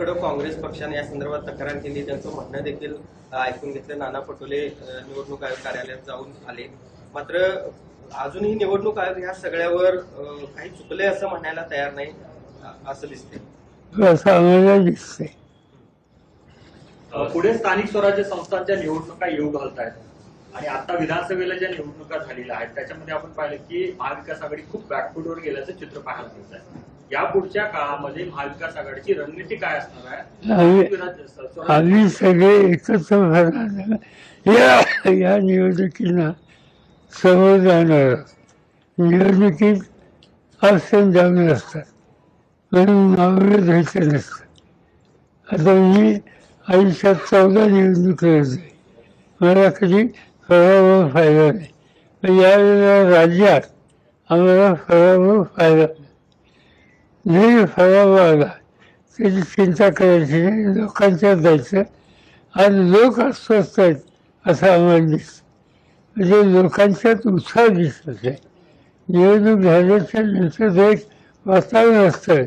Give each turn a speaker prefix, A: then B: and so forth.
A: एकीकडे काँग्रेस पक्षाने या संदर्भात तक्रार केली, त्यांचं म्हणणं देखील ऐकून घेतलं. नाना पटोले निवडणूक आयोग कार्यालयात जाऊन आले, मात्र अजूनही निवडणूक आयोग ह्या सगळ्यावर काही चुकले असं म्हणायला तयार नाही असं दिसते.
B: असं आम्हाला दिसते.
C: पुढे स्थानिक स्वराज्य संस्थांच्या निवडणुका येऊ घालत आहेत आणि आता विधानसभेला ज्या निवडणुका झालेल्या आहेत त्याच्यामध्ये आपण पाहिलं की महाविकास आघाडी खूप बॅकफूटवर गेल्याचं चित्र पाहायला मिळत आहे. या पुढच्या काळामध्ये महाविकास आघाडीची रणनीती काय असणार आहे?
B: आम्ही सगळे एकत्र या निवडणुकीला समोर जाणार. निवडणुकीत ऑप्शन जाऊन असतात म्हणून नावं घ्यायचं नसतं. आता मी आयुष्यात 14 निवडणूक लढली, मला कधी फळावर फायदा नाही. पण यावेळेला राज्यात आम्हाला फळावर फायदा नाही. जरी फळावर आला त्याची चिंता करायची नाही, लोकांच्यात जायचं. आज लोक अस्वस्थ आहेत असं आम्हाला दिसतं. म्हणजे लोकांच्यात उत्साह दिसत आहे. निवडणूक झाल्याच्या नंतर एक वातावरण असतं